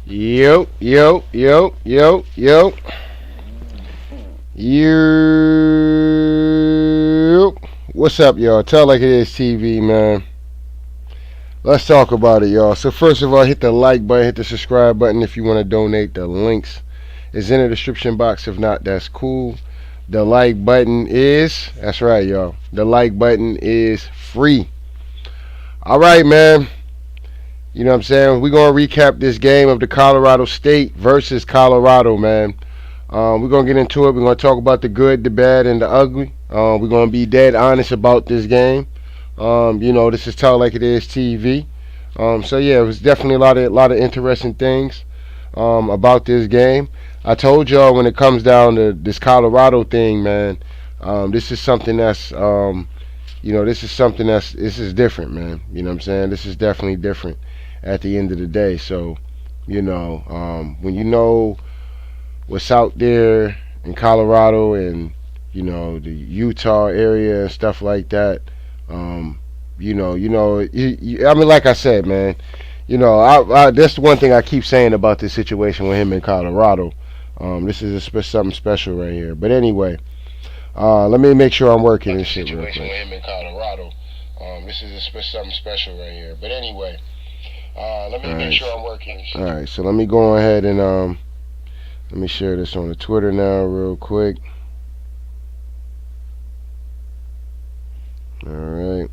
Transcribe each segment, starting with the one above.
Yo, yo, yo, yo, yo. You. What's up, y'all? Tell like it is TV, man. Let's talk about it, y'all. So first of all, hit the like button, hit the subscribe button if you want to donate. The links is in the description box. If not, that's cool. The like button is, that's right, y'all. The like button is free. All right, man. You know what I'm saying? We're going to recap this game of the Colorado State versus Colorado, man. We're going to get into it. We're going to talk about the good, the bad, and the ugly. We're going to be dead honest about this game. This is Tell Like It Is TV. So, yeah, it was definitely a lot of interesting things about this game. I told y'all when it comes down to this Colorado thing, man, this is something that's, this is different, man. You know what I'm saying? This is definitely different at the end of the day. So, when you know what's out there in Colorado and, the Utah area and stuff like that, like I said, man, that's the one thing I keep saying about this situation with him in Colorado. This is something special right here. But anyway, let me make sure I'm working this shit real quick. With him in Colorado. This is something special right here. But anyway, let me make sure I'm working. All right, so let me go ahead and let me share this on the Twitter now real quick. All right.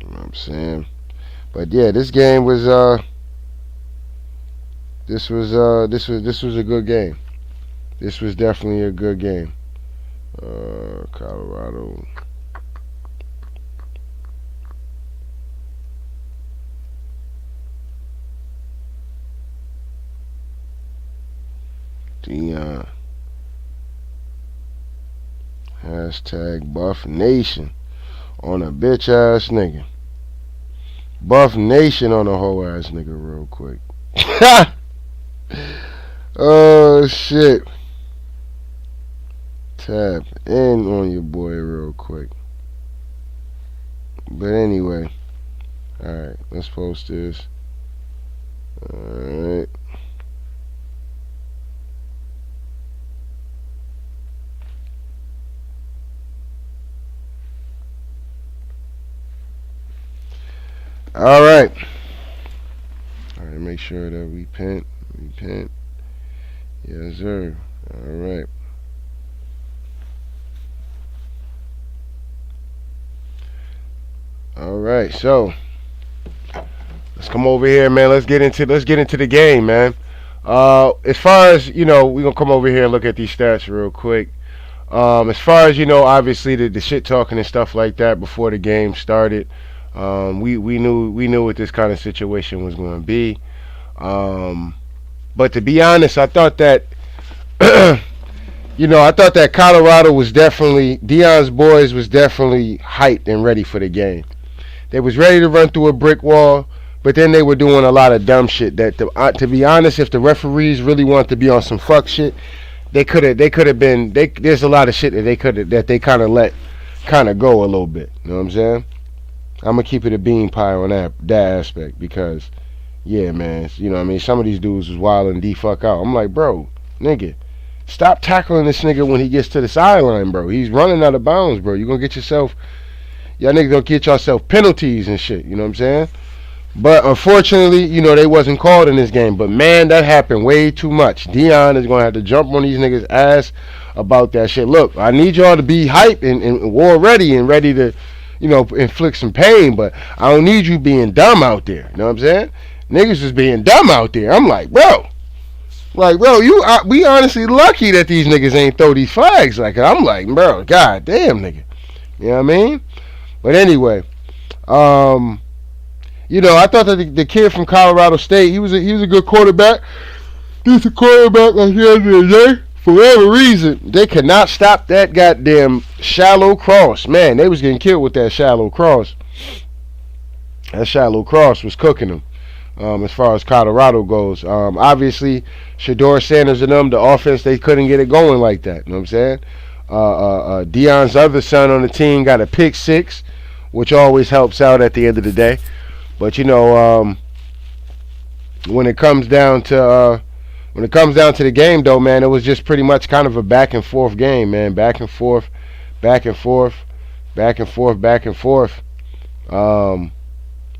You know what I'm saying? But yeah, this game was this was a good game. This was definitely a good game. Colorado. Deion. Hashtag Buff Nation on a bitch ass nigga. Buff Nation on a whole ass nigga real quick. Oh shit. Tap in on your boy real quick. But anyway. Alright, let's post this. Alright. Alright. Alright, make sure that we repent. Yes, sir. Alright. Alright, so let's come over here, man. Let's get into the game, man. As far as, we're gonna come over here and look at these stats real quick. As far as, obviously the shit talking and stuff like that before the game started. We knew what this kind of situation was going to be. But to be honest, I thought that Colorado was definitely, Deion's boys was definitely hyped and ready for the game. They was ready to run through a brick wall, but then they were doing a lot of dumb shit that to be honest, if the referees really wanted to be on some fuck shit, they could have been there's a lot of shit that they kind of let go a little bit, you know what I'm saying? I'm gonna keep it a bean pie on that aspect because, yeah, man, some of these dudes was wilding the fuck out. I'm like, bro, nigga, stop tackling this nigga when he gets to the sideline, bro. He's running out of bounds, bro. You gonna get yourself, y'all niggas gonna get yourself penalties and shit. You know what I'm saying? But unfortunately, they wasn't called in this game. But man, that happened way too much. Deion is gonna have to jump on these niggas' ass about that shit. Look, I need y'all to be hype and war ready and ready to, inflict some pain, but I don't need you being dumb out there. You know what I'm saying? Niggas is being dumb out there. I'm like, bro, we honestly lucky that these niggas ain't throw these flags. Like, I'm like, bro, god damn, nigga. You know what I mean? But anyway, I thought that the kid from Colorado State, he was a good quarterback. He's a quarterback at the end of the day. For whatever reason, they could not stop that goddamn shallow cross. Man, they was getting killed with that shallow cross. That shallow cross was cooking them as far as Colorado goes. Obviously, Deion Sanders and them, the offense, they couldn't get it going like that. You know what I'm saying? Deion's other son on the team got a pick six, which always helps out at the end of the day. But, when it comes down to the game, though, man, it was just pretty much kind of a back and forth game, man. Back and forth, back and forth, back and forth, back and forth. Um,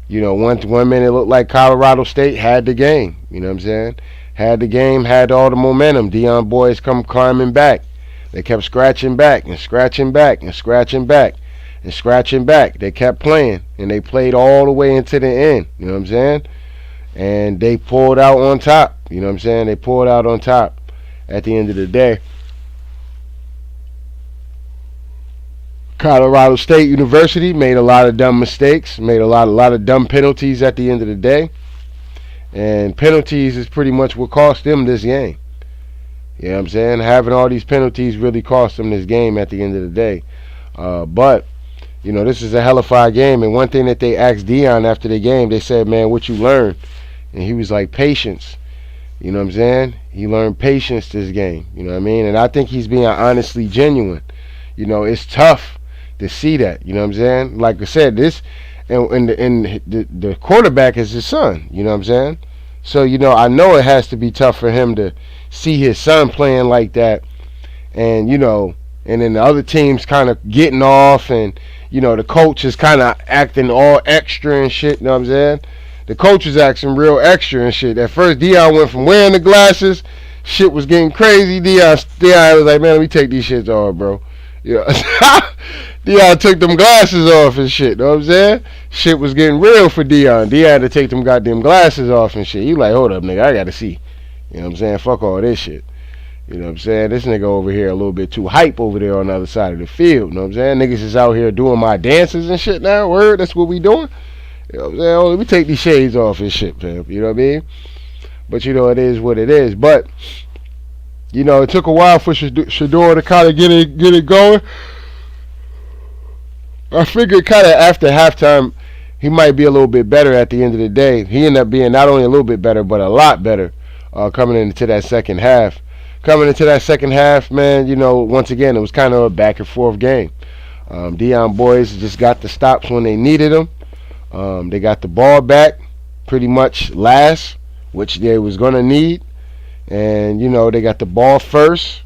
one minute it looked like Colorado State had the game. You know what I'm saying? Had the game, had all the momentum. Deion boys come climbing back. They kept scratching back and scratching back and scratching back and scratching back. They kept playing, and they played all the way into the end. You know what I'm saying? And they pulled out on top. You know what I'm saying? They pulled out on top at the end of the day. Colorado State University made a lot of dumb mistakes, made a lot of dumb penalties at the end of the day. And penalties is pretty much what cost them this game. You know what I'm saying? Having all these penalties really cost them this game at the end of the day. But, this is a hellified game. And one thing that they asked Deion after the game, they said, man, what you learned? And he was like, patience. You know what I'm saying? He learned patience this game. You know what I mean? And I think he's being honestly genuine. It's tough to see that. You know what I'm saying? Like I said, the quarterback is his son. You know what I'm saying? So, I know it has to be tough for him to see his son playing like that. And, and then the other team's kind of getting off, and, the coach is kind of acting all extra and shit. You know what I'm saying? The coach was acting real extra and shit. At first, Deion went from wearing the glasses, shit was getting crazy. Deion was like, man, let me take these shits off, bro. Deion took them glasses off and shit. Know what I'm saying? Shit was getting real for Deion. Deion had to take them goddamn glasses off and shit. He like, hold up, nigga, I gotta see. You know what I'm saying? Fuck all this shit. You know what I'm saying? This nigga over here a little bit too hype over there on the other side of the field. You know what I'm saying? Niggas is out here doing my dances and shit now. Word, that's what we doing. You know what I'm saying? Oh, let me take these shades off and shit, man. You know what I mean? But it is what it is. But it took a while for Shador to kind of get it going. I figured kind of after halftime he might be a little bit better at the end of the day. He ended up being not only a little bit better, but a lot better coming into that second half. Coming into that second half, man, once again, it was kind of a back and forth game. Deion boys just got the stops when they needed them. They got the ball back pretty much last, which they was going to need. And, they got the ball first,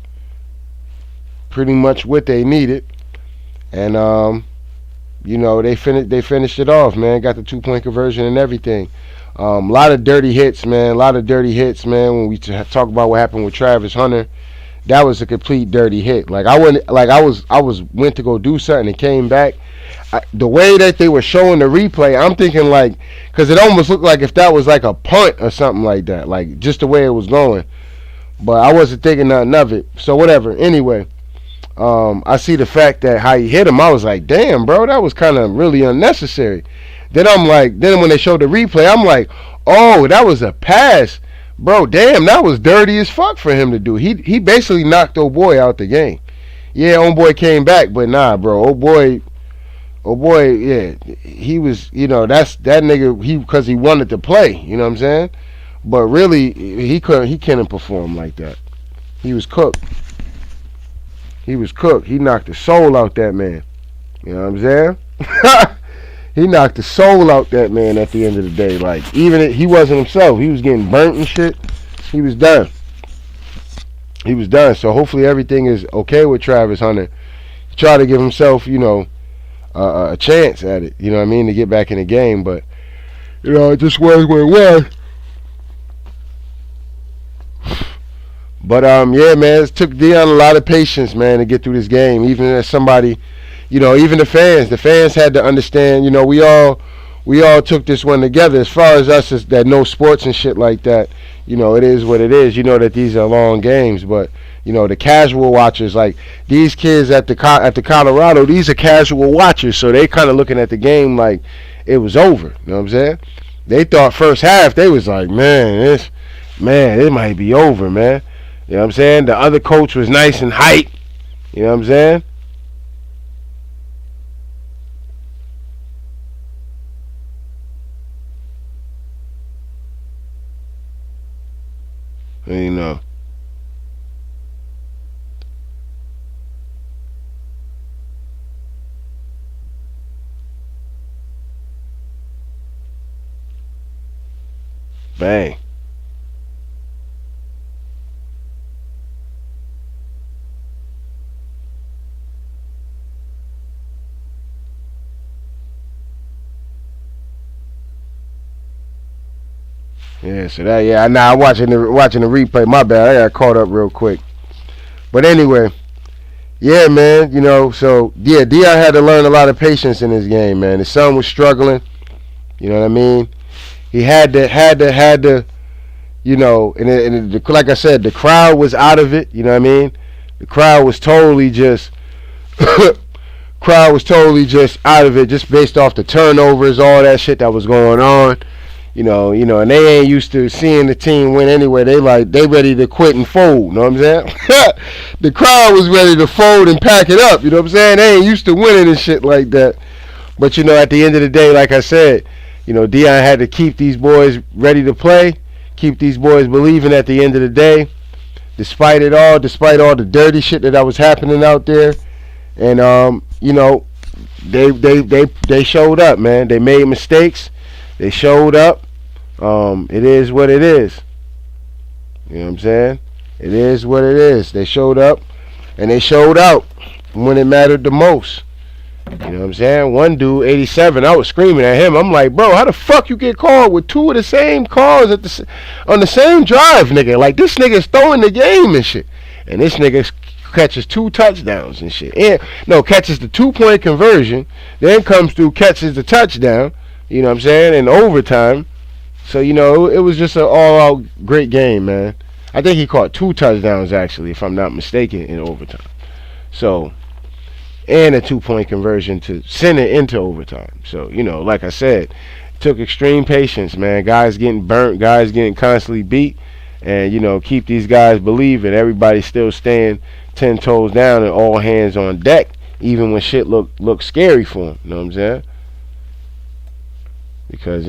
pretty much what they needed. And, they finished it off, man. Got the 2-point conversion and everything. A lot of dirty hits, man. When we talk about what happened with Travis Hunter, that was a complete dirty hit. Like I went to go do something and came back. The way that they were showing the replay, I'm thinking because it almost looked like if that was like a punt or something like that, like just the way it was going. But I wasn't thinking nothing of it. So whatever. Anyway, I see the fact that how he hit him, I was like, damn, bro, that was kind of really unnecessary. Then when they showed the replay, I'm like, oh, that was a pass. Bro, damn, that was dirty as fuck for him to do. He basically knocked old boy out the game. Yeah, old boy came back, but nah, bro, old boy, yeah, he was, that's that nigga, because he wanted to play, you know what I'm saying? But really, he couldn't perform like that. He was cooked. He knocked the soul out that man. You know what I'm saying? He knocked the soul out that man at the end of the day. Like, even he wasn't himself. He was getting burnt and shit. He was done. So hopefully everything is okay with Travis Hunter. He tried to give himself, a chance at it. You know what I mean? To get back in the game. But, it just was what it was. But, yeah, man, it took Deion a lot of patience, man, to get through this game. Even as somebody, even the fans had to understand, we all took this one together. As far as us that know sports and shit like that, it is what it is. That these are long games, but the casual watchers, like these kids at the Colorado, these are casual watchers, so they kind of looking at the game like it was over. You know what I'm saying? They thought first half, they was like, man, it might be over, man. You know what I'm saying? The other coach was nice and hype. You know what I'm saying? Bang. Yeah, so that now I'm watching the replay. My bad, I got caught up real quick. But anyway, yeah, man, so yeah, Deion had to learn a lot of patience in his game, man. His son was struggling, you know what I mean? He had to, like I said, the crowd was out of it, you know what I mean? The crowd was totally just out of it, just based off the turnovers, all that shit that was going on. And they ain't used to seeing the team win anyway. They ready to quit and fold. You know what I'm saying? The crowd was ready to fold and pack it up. You know what I'm saying? They ain't used to winning and shit like that. But at the end of the day, like I said, Deion had to keep these boys ready to play, keep these boys believing at the end of the day, despite all the dirty shit that was happening out there, and they showed up, man. They made mistakes. They showed up. It is what it is. You know what I'm saying? It is what it is. They showed up, and they showed out when it mattered the most. You know what I'm saying? One dude, 87, I was screaming at him. I'm like, bro, how the fuck you get called with two of the same calls on the same drive, nigga? Like, this nigga's throwing the game and shit. And this nigga catches 2 touchdowns and shit. And, catches the 2-point conversion, then comes through, catches the touchdown, you know what I'm saying, in overtime. So, it was just an all-out great game, man. I think he caught 2 touchdowns, actually, if I'm not mistaken, in overtime. So, and a 2-point conversion to send it into overtime. So, like I said, it took extreme patience, man. Guys getting burnt, guys getting constantly beat, and, keep these guys believing. Everybody still staying 10 toes down and all hands on deck, even when shit look scary for them. You know what I'm saying? Because,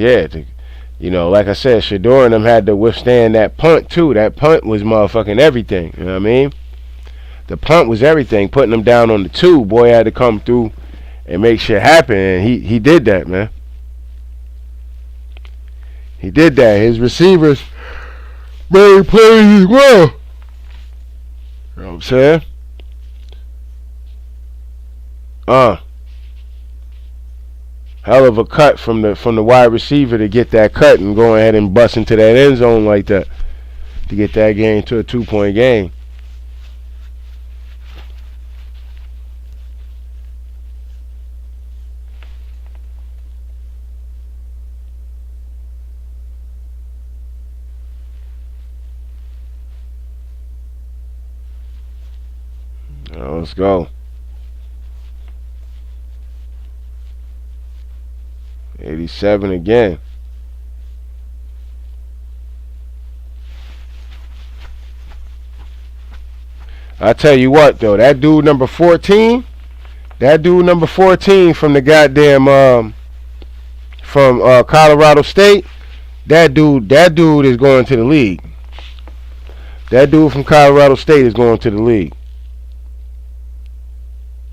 like I said, Shador and them had to withstand that punt, too. That punt was motherfucking everything. You know what I mean? The punt was everything. Putting them down on the 2, boy had to come through and make shit happen. And he did that, man. He did that. His receivers made plays as well. You know what I'm saying? Hell of a cut from the wide receiver to get that cut and go ahead and bust into that end zone like that to get that game to a 2-point game. Let's go. 87 again. I tell you what, though, that dude number 14 from the goddamn from Colorado State, that dude is going to the league. That dude from Colorado State is going to the league.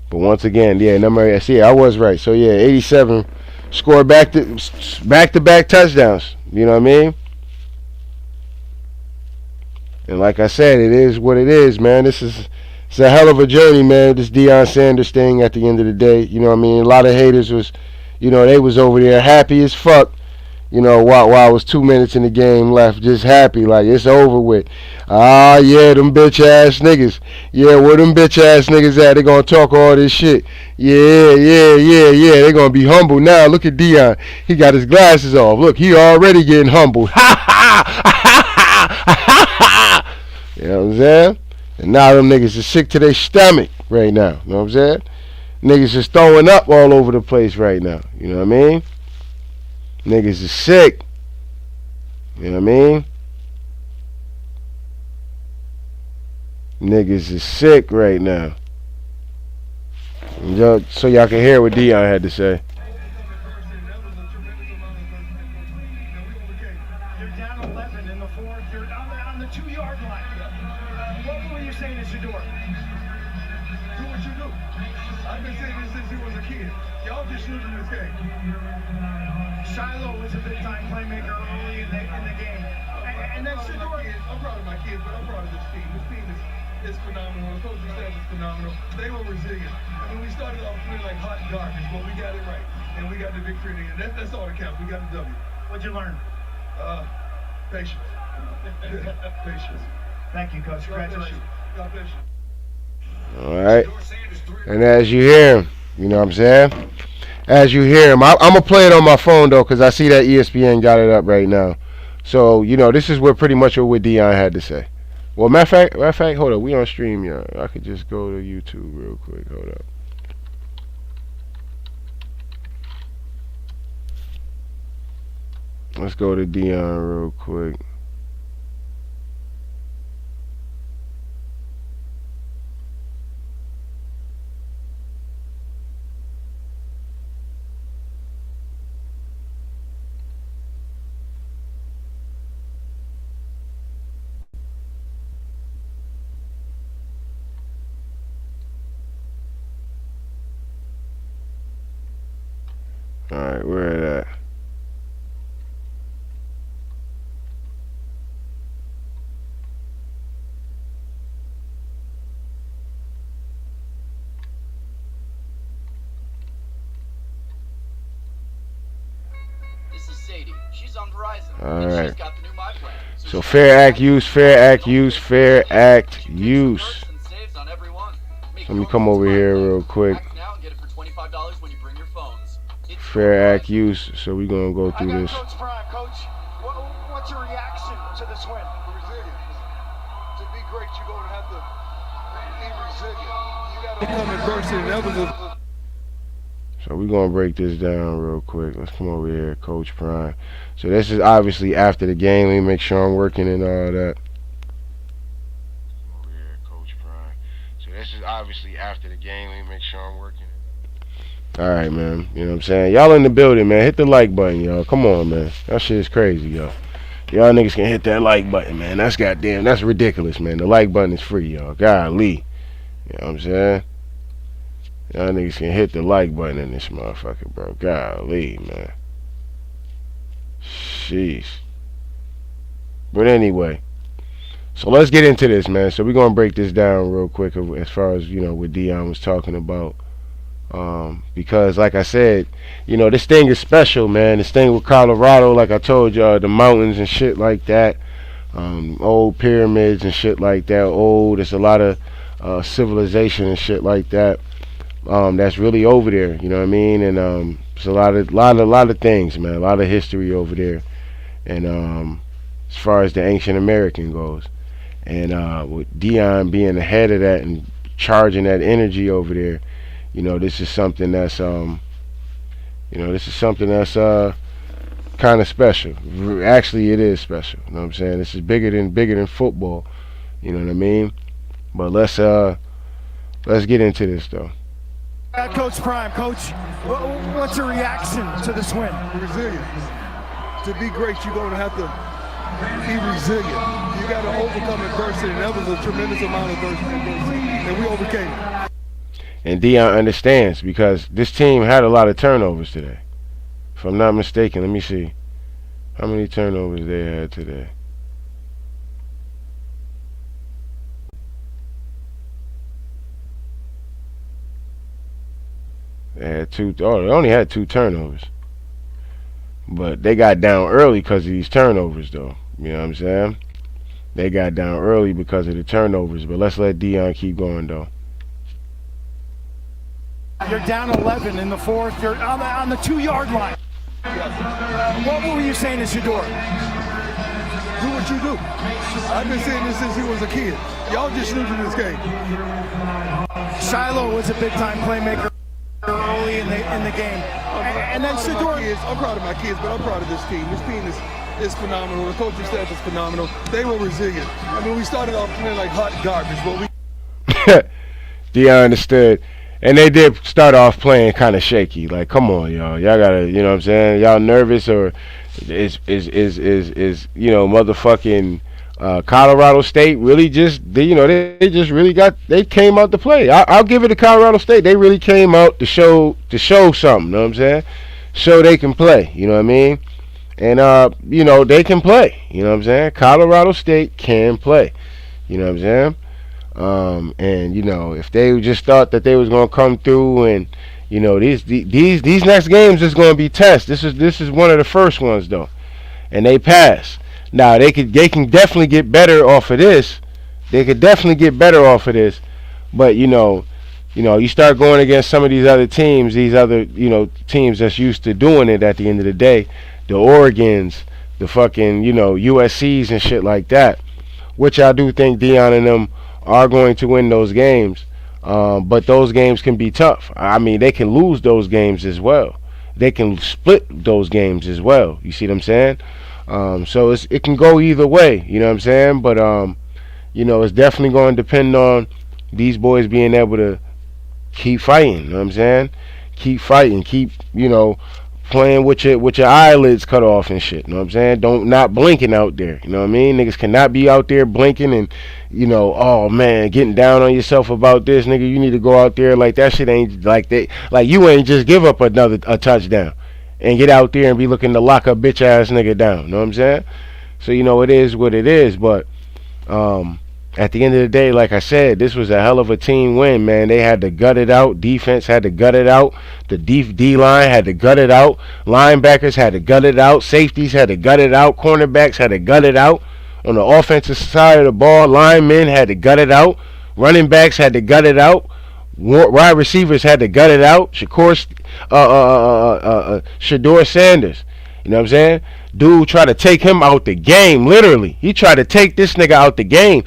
But once again, I was right. So 87 scored back-to-back touchdowns. You know what I mean? And like I said, it is what it is, man. It's a hell of a journey, man. This Deion Sanders thing at the end of the day. You know what I mean? A lot of haters was, they was over there happy as fuck. While it was 2 minutes in the game left, just happy, like it's over with. Yeah, them bitch ass niggas. Yeah, where them bitch ass niggas at? They gonna talk all this shit. Yeah. They gonna be humble now. Look at Deion. He got his glasses off. Look, he already getting humbled. You know what I'm saying? And now them niggas is sick to their stomach right now. You know what I'm saying? Niggas just throwing up all over the place right now. You know what I mean? Niggas is sick. You know what I mean? Niggas is sick right now. So y'all can hear what Deion had to say. You're down 11 in the fourth. You're on the 2-yard line. What were you saying to Shador? Do what you do. I've been saying this since he was a kid. Y'all just losing this game. Shiloh was a big-time playmaker early in the game. And then Shador. I'm proud of my kids, but I'm proud of this team. This team is phenomenal. The coaching staff is phenomenal. They were resilient. I mean, we started off feeling like hot garbage, but we got it right. And we got the victory in the end. That's all that counts. We got the W. What'd you learn? Patience. Patience. Thank you, Coach. Congratulations. God bless you. All right. And as you hear him, you know what I'm saying? As you hear him, I'm going to play it on my phone, though, because I see that ESPN got it up right now. So, this is what pretty much what Deion had to say. Well, matter of fact, hold up. We on stream, y'all. I could just go to YouTube real quick. Hold up. Let's go to Deion real quick. All right, where it at? All right. So fair act use, fair act use, fair act use. Let me come over here real quick. Fair act use. So we're gonna go through this. Coach Prime, Coach, what's your reaction to this win? Resilience. To be great, you're going to have to be resilient. You got to come adversity. And that was a So we're going to break this down real quick. Let's come over here, Coach Prime. So this is obviously after the game. Let me make sure I'm working and all that. Over here, Coach Prime. So this is obviously after the game. Let me make sure I'm working. All right, man. You know what I'm saying? Y'all in the building, man. Hit the like button, y'all. Come on, man. That shit is crazy, y'all. Y'all niggas can hit that like button, man. That's goddamn. That's ridiculous, man. The like button is free, y'all. Golly. You know what I'm saying? Y'all niggas can hit the like button in this motherfucker, bro. Golly, man. Sheesh. But anyway, so let's get into this, man. So we're going to break this down real quick as far as, what Deion was talking about. Because, like I said, this thing is special, man. This thing with Colorado, like I told y'all, the mountains and shit like that. Old pyramids and shit like that. There's a lot of civilization and shit like that. That's really over there, you know what I mean? And it's a lot of things, man. A lot of history over there. And as far as the ancient American goes, and with Deion being the head of that and charging that energy over there, this is something that's kind of special. Actually, it is special. You know what I'm saying? This is bigger than football. You know what I mean? But let's get into this though. Coach Prime, Coach, what's your reaction to this win? resilience. To be great, you're going to have to be resilient. You got to overcome adversity, and that was a tremendous amount of adversity, and we overcame it. And Deion understands because this team had a lot of turnovers today. If I'm not mistaken, let me see how many turnovers they had today. They only had 2 turnovers. But they got down early because of these turnovers, though. You know what I'm saying? They got down early because of the turnovers. But let's let Deion keep going, though. You're down 11 in the fourth. You're on the 2-yard line. What were you saying as you do? Do what you do. I've been saying this since he was a kid. Y'all just new to this game. Shiloh was a big-time playmaker early in the game. And then Shedeur. I'm proud of my kids, but I'm proud of this team. This team is phenomenal. The coaching staff is phenomenal. They were resilient. I mean, we started off playing like hot garbage, but we... Deion understood. And they did start off playing kind of shaky. Like, come on, y'all. Y'all gotta, you know what I'm saying? Y'all nervous or is motherfucking Colorado State really just, they just really they came out to play. I'll give it to Colorado State. They really came out to show something, you know what I'm saying? Show they can play, you know what I mean? And, they can play, you know what I'm saying? Colorado State can play, you know what I'm saying? And if they just thought that they was gonna come through and these next games is gonna be tests. This is one of the first ones though, and they passed. Now they can definitely get better off of this. They could definitely get better off of this. But you start going against some of these other teams, these other teams that's used to doing it. At the end of the day, the Oregons, the fucking USC's and shit like that. Which I do think Deion and them are going to win those games. But those games can be tough. I mean, they can lose those games as well. They can split those games as well. You see what I'm saying? So it can go either way. You know what I'm saying? But it's definitely going to depend on these boys being able to keep fighting. You know what I'm saying? Keep fighting. Keep playing with your eyelids cut off and shit. You know what I'm saying? Not blinking out there. You know what I mean? Niggas cannot be out there blinking and oh man, getting down on yourself about this, nigga. You need to go out there like that shit ain't like that. Like you ain't just give up a touchdown and get out there and be looking to lock a bitch ass nigga down. You know what I'm saying? So it is what it is. But at the end of the day, like I said, this was a hell of a team win, man. They had to gut it out. Defense had to gut it out. The D-line had to gut it out. Linebackers had to gut it out. Safeties had to gut it out. Cornerbacks had to gut it out. On the offensive side of the ball, linemen had to gut it out. Running backs had to gut it out. Wide receivers had to gut it out. Shador Sanders. You know what I'm saying? Dude tried to take him out the game, literally. He tried to take this nigga out the game.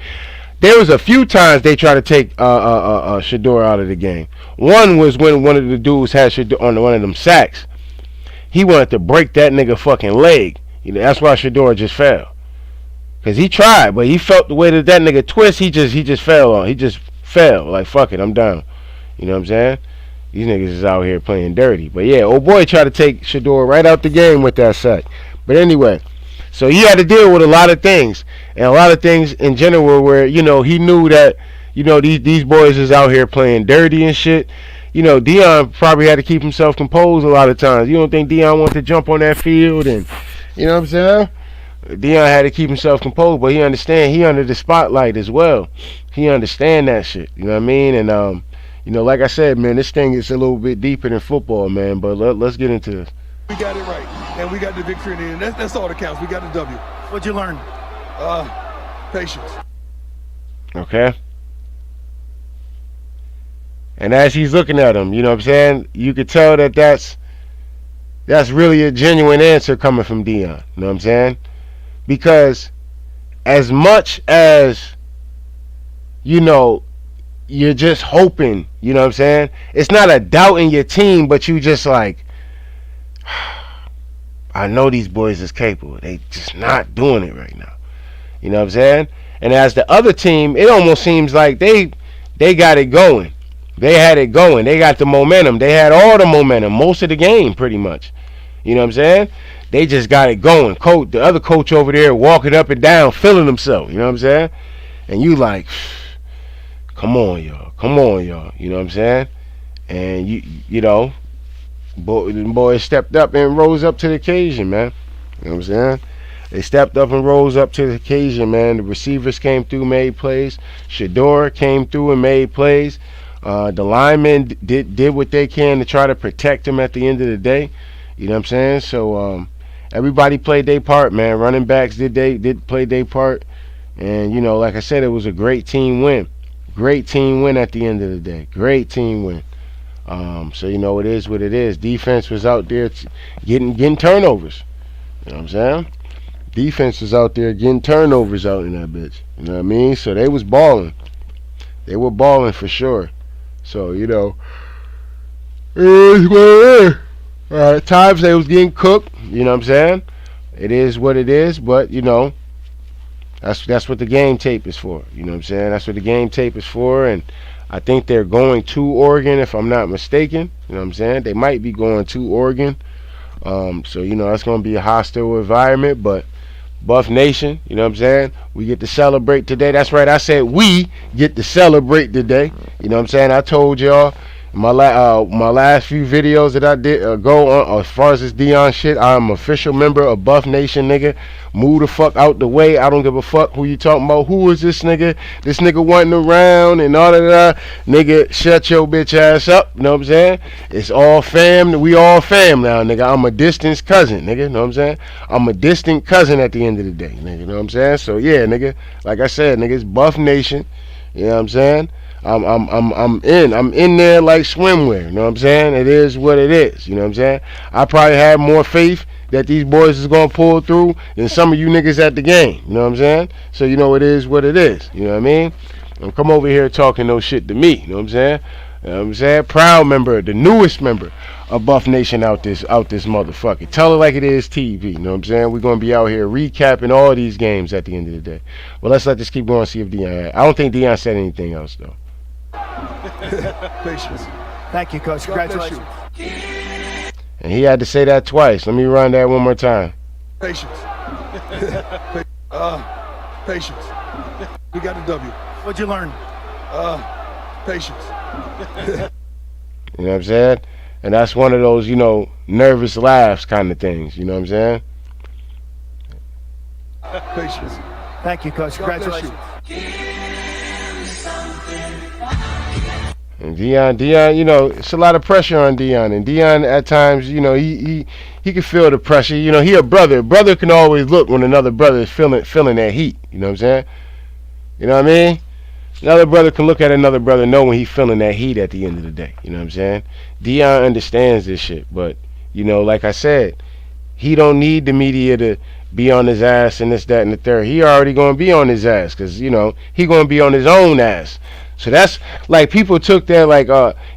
There was a few times they tried to take Shador out of the game. One was when one of the dudes had Shador on one of them sacks. He wanted to break that nigga fucking leg. That's why Shador just fell. Cause he tried, but he felt the way that nigga twist. He just fell on. He just fell. Like fuck it, I'm down. You know what I'm saying? These niggas is out here playing dirty. But yeah, old boy tried to take Shador right out the game with that sack. But anyway, so he had to deal with a lot of things. And a lot of things in general where, he knew that, these boys is out here playing dirty and shit. Deion probably had to keep himself composed a lot of times. You don't think Deion wanted to jump on that field and, you know what I'm saying? Deion had to keep himself composed, but he understand he under the spotlight as well. He understand that shit. You know what I mean? And like I said, man, this thing is a little bit deeper than football, man. But let's get into this. We got it right, and we got the victory in the end. That's all that counts. We got the W. What'd you learn? Patience. Okay. And as he's looking at him, you know what I'm saying? You could tell that that's really a genuine answer coming from Deion. You know what I'm saying? Because as much as, you're just hoping, you know what I'm saying? It's not a doubt in your team, but you just like, I know these boys is capable. They just not doing it right now. You know what I'm saying? And as the other team, it almost seems like they got it going. They had it going. They got the momentum. They had all the momentum, most of the game pretty much. You know what I'm saying? They just got it going. The other coach over there walking up and down, feeling himself. You know what I'm saying? And you like, come on, y'all. Come on, y'all. You know what I'm saying? And boys stepped up and rose up to the occasion, man. You know what I'm saying? They stepped up and rose up to the occasion, man. The receivers came through, made plays. Shador came through and made plays. The linemen did what they can to try to protect him at the end of the day. You know what I'm saying? So everybody played their part, man. Running backs did play their part. And, like I said, it was a great team win. Great team win at the end of the day. Great team win. So, it is what it is. Defense was out there getting turnovers. You know what I'm saying? Defense was out there getting turnovers out in that bitch. You know what I mean? So they was balling. They were balling for sure. So, it is what it is. At times they was getting cooked. You know what I'm saying? It is what it is. But, that's what the game tape is for. You know what I'm saying? That's what the game tape is for. And I think they're going to Oregon, if I'm not mistaken. You know what I'm saying? They might be going to Oregon. So, that's going to be a hostile environment. But Buff Nation, you know what I'm saying? We get to celebrate today. That's right. I said we get to celebrate today. You know what I'm saying? I told y'all, My last few videos that I did go on as far as this Deion shit. I'm official member of Buff Nation, nigga. Move the fuck out the way. I don't give a fuck who you talking about. Who is this nigga? This nigga wasn't around and all of that. Nigga, shut your bitch ass up. You know what I'm saying? It's all fam. We all fam now, nigga. I'm a distant cousin, nigga. You know what I'm saying? I'm a distant cousin at the end of the day, nigga. You know what I'm saying? So yeah, nigga. Like I said, nigga, it's Buff Nation. You know what I'm saying? I'm in there like swimwear, you know what I'm saying? It is what it is, you know what I'm saying? I probably have more faith that these boys is gonna pull through than some of you niggas at the game, you know what I'm saying? So you know it is what it is, you know what I mean? Don't come over here talking no shit to me, you know what I'm saying? You know what I'm saying? Proud member, the newest member of Buff Nation out this motherfucker. Tell it like it is TV, you know what I'm saying? We're gonna be out here recapping all these games at the end of the day. Well, let's let this keep going, see if Deion. I don't think Deion said anything else though. Patience. Thank you, Coach. Congratulations. And he had to say that twice. Let me run that one more time. Patience. Patience. We got a W. What'd you learn? Patience. You know what I'm saying? And that's one of those, you know, nervous laughs kind of things. You know what I'm saying? Patience. Thank you, Coach. Congratulations. And Deion, you know, it's a lot of pressure on Deion. And Deion, at times, you know, he can feel the pressure. You know, he a brother. A brother can always look when another brother is feeling that heat. You know what I'm saying? You know what I mean? Another brother can look at another brother, know when he's feeling that heat at the end of the day. You know what I'm saying? Deion understands this shit. But, you know, like I said, he don't need the media to be on his ass and this, that, and the third. He already going to be on his ass because, you know, he going to be on his own ass. So that's, like, people took that, like,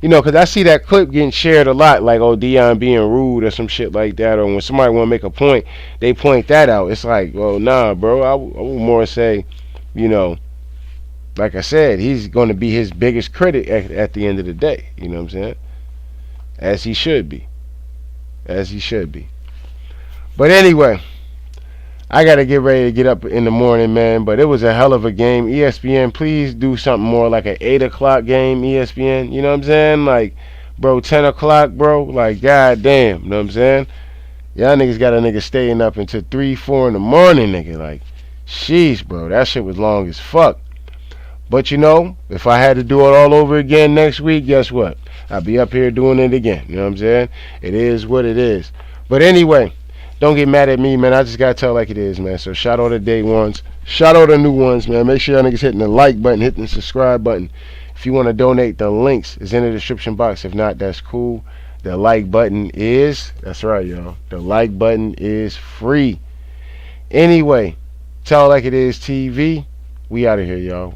you know, because I see that clip getting shared a lot, like, oh, Deion being rude or some shit like that, or when somebody want to make a point, they point that out. It's like, well, nah, bro, I would more say, you know, like I said, he's going to be his biggest critic at the end of the day, you know what I'm saying? As he should be. As he should be. But anyway, I got to get ready to get up in the morning, man. But it was a hell of a game. ESPN, please do something more like an 8 o'clock game, ESPN. You know what I'm saying? Like, bro, 10 o'clock, bro. Like, goddamn. You know what I'm saying? Y'all niggas got a nigga staying up until 3, 4 in the morning, nigga. Like, sheesh, bro. That shit was long as fuck. But, you know, if I had to do it all over again next week, guess what? I'll be up here doing it again. You know what I'm saying? It is what it is. But anyway, don't get mad at me, man. I just got to tell like it is, man. So shout out to day ones. Shout out to new ones, man. Make sure y'all niggas hitting the like button, hitting the subscribe button. If you want to donate, the links is in the description box. If not, that's cool. The like button is, that's right, y'all. The like button is free. Anyway, tell like it is TV. We out of here, y'all.